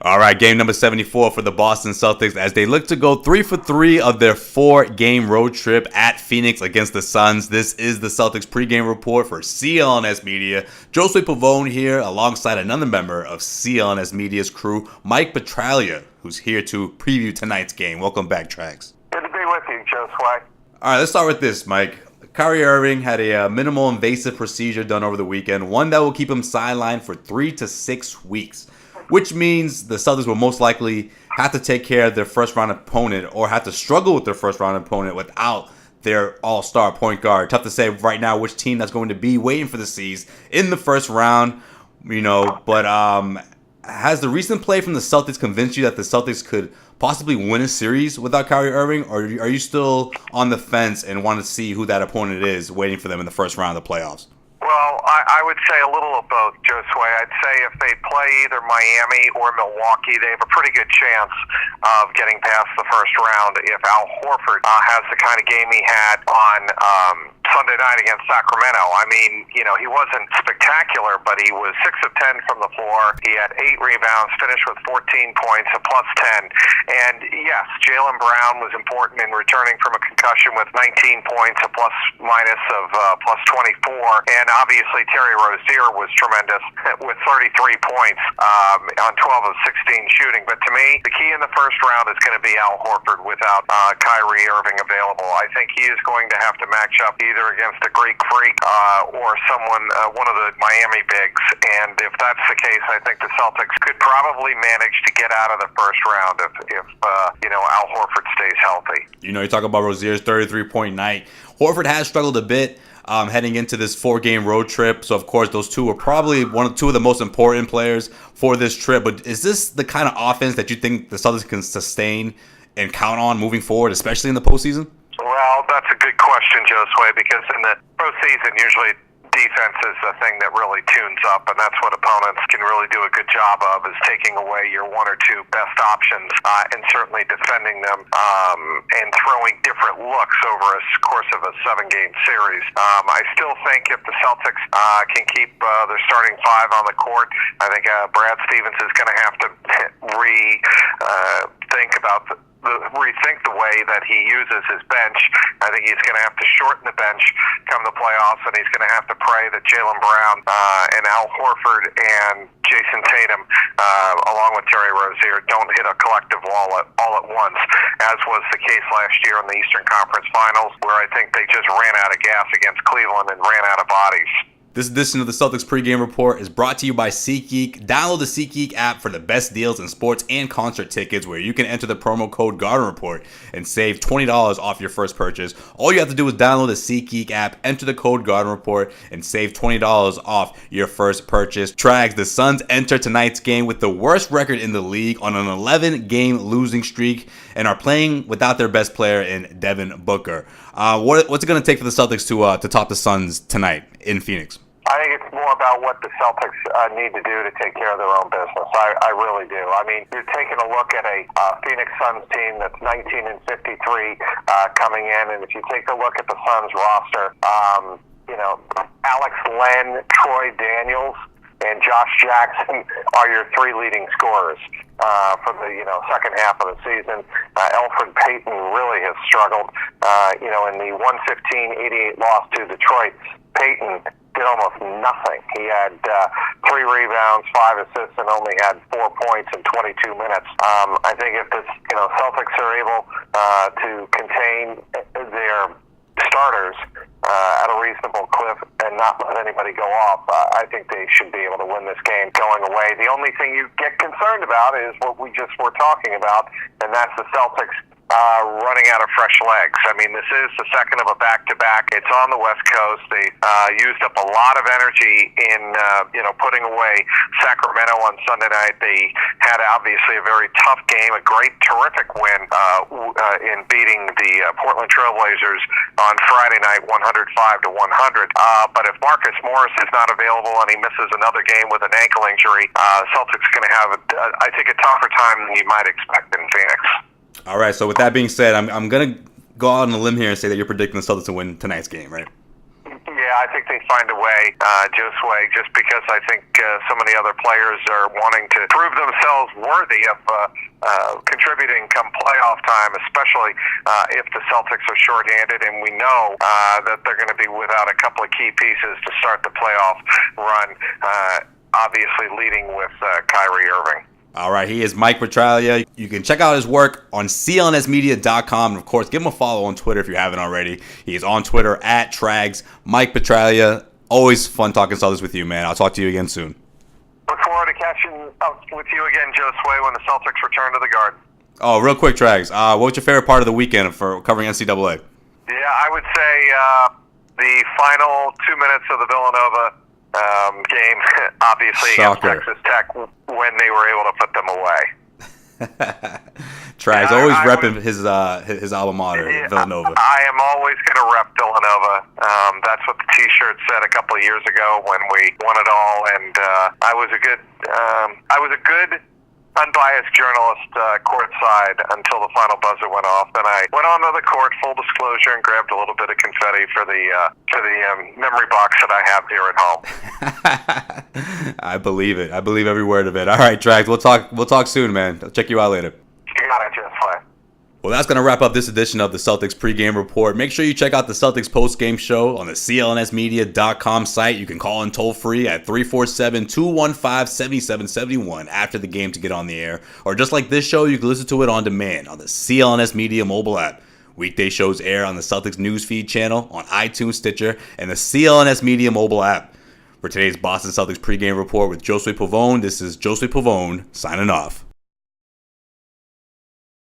All right, game number 74 for the Boston Celtics as they look to go 3 for 3 of their 4-game road trip at Phoenix against the Suns. This is the Celtics pregame report for CLNS Media. Josue Pavone here alongside another member of CLNS Media's crew, Mike Petraglia, who's here to preview tonight's game. Welcome back, Trags. Good to be with you, Josue. All right, let's start with this, Mike. Kyrie Irving had a minimal invasive procedure done over the weekend, one that will keep him sidelined for 3 to 6 weeks. Which means the Celtics will most likely have to take care of their first-round opponent or have to struggle with their first-round opponent without their all-star point guard. Tough to say right now which team that's going to be waiting for the C's in the first round, But has the recent play from the Celtics convinced you that the Celtics could possibly win a series without Kyrie Irving, or are you still on the fence and want to see who that opponent is waiting for them in the first round of the playoffs? Well, I would say a little of both, Josue. I'd say if they play either Miami or Milwaukee, they have a pretty good chance of getting past the first round if Al Horford has the kind of game he had on Sunday night against Sacramento. I mean, he wasn't spectacular, but he was 6 of 10 from the floor. He had 8 rebounds, finished with 14 points, a plus 10. And yes, Jaylen Brown was important in returning from a concussion with 19 points, a plus minus of plus 24. And obviously Terry Rozier was tremendous with 33 points on 12 of 16 shooting. But to me, the key in the first round is going to be Al Horford without Kyrie Irving available. I think he is going to have to match up either against a Greek freak or someone, one of the Miami bigs. And if that's the case, I think the Celtics could probably manage to get out of the first round if Al Horford stays healthy. You talk about Rozier's 33-point night. Horford has struggled a bit heading into this 4-game road trip. So, of course, those two are probably two of the most important players for this trip. But is this the kind of offense that you think the Celtics can sustain and count on moving forward, especially in the postseason? Well, that's a good question, Josue, because in the postseason, usually defense is the thing that really tunes up, and that's what opponents can really do a good job of, is taking away your 1 or 2 best options and certainly defending them and throwing different looks over a course of a 7-game series. I still think if the Celtics can keep their starting 5 on the court, I think Brad Stevens is going to have to rethink the way that he uses his bench. I think he's going to have to shorten the bench come the playoffs, and he's going to have to pray that Jaylen Brown and Al Horford and Jason Tatum, along with Terry Rozier, don't hit a collective wall all at once, as was the case last year in the Eastern Conference Finals, where I think they just ran out of gas against Cleveland and ran out of bodies. This edition of the Celtics pregame report is brought to you by SeatGeek. Download the SeatGeek app for the best deals in sports and concert tickets, where you can enter the promo code Garden Report and save $20 off your first purchase. All you have to do is download the SeatGeek app, enter the code Garden Report, and save $20 off your first purchase. Trags, the Suns enter tonight's game with the worst record in the league on an 11-game losing streak and are playing without their best player in Devin Booker. What's it going to take for the Celtics to top the Suns tonight in Phoenix? I think it's more about what the Celtics need to do to take care of their own business. I really do. I mean, you're taking a look at a Phoenix Suns team that's 19-53 coming in, and if you take a look at the Suns roster, Alex Len, Troy Daniels, and Josh Jackson are your 3 leading scorers for the second half of the season. Elfrid Payton really has struggled. In the 115-88 loss to Detroit, Payton did almost nothing. He had 3 rebounds, 5 assists, and only had 4 points in 22 minutes. I think if the Celtics are able to contain their starters at a reasonable clip and not let anybody go off, I think they should be able to win this game going away. The only thing you get concerned about is what we just were talking about, and that's the Celtics running out of fresh legs. I mean, this is the second of a back-to-back. It's on the West Coast. They used up a lot of energy in putting away Sacramento on Sunday night. They had obviously a very tough game, a terrific win in beating the Portland Trailblazers on Friday night, 105-100. But if Marcus Morris is not available and he misses another game with an ankle injury, Celtics going to have, I think, a tougher time than you might expect in Phoenix. All right, so with that being said, I'm going to go out on a limb here and say that you're predicting the Celtics to win tonight's game, right? Yeah, I think they find a way, Josue, just because I think so many other players are wanting to prove themselves worthy of contributing come playoff time, especially if the Celtics are shorthanded, and we know that they're going to be without a couple of key pieces to start the playoff run, obviously leading with Kyrie Irving. All right, he is Mike Petraglia. You can check out his work on CLNSmedia.com. And, of course, give him a follow on Twitter if you haven't already. He is on Twitter at Trags. Mike Petraglia, always fun talking Celtics with you, man. I'll talk to you again soon. Look forward to catching up with you again, Josue, when the Celtics return to the Garden. Oh, real quick, Trags. What was your favorite part of the weekend for covering NCAA? Yeah, I would say the final 2 minutes of the Villanova game, obviously against Texas Tech, when they were able to put them away. Trags always repping his alma mater, Villanova. I am always going to rep Villanova. That's what the T-shirt said a couple of years ago when we won it all, and I was a good unbiased journalist courtside until the final buzzer went off. Then I went onto the court, full disclosure, and grabbed a little bit of confetti for the memory box that I have here at home. I believe it. I believe every word of it. All right, Trags, we'll talk soon, man. I'll check you out later. You got it, just fine. Well, that's going to wrap up this edition of the Celtics Pregame Report. Make sure you check out the Celtics postgame show on the CLNSmedia.com site. You can call in toll-free at 347-215-7771 after the game to get on the air. Or just like this show, you can listen to it on demand on the CLNS Media mobile app. Weekday shows air on the Celtics Newsfeed channel, on iTunes, Stitcher, and the CLNS Media mobile app. For today's Boston Celtics Pregame Report with Josue Pavone, this is Josue Pavone signing off.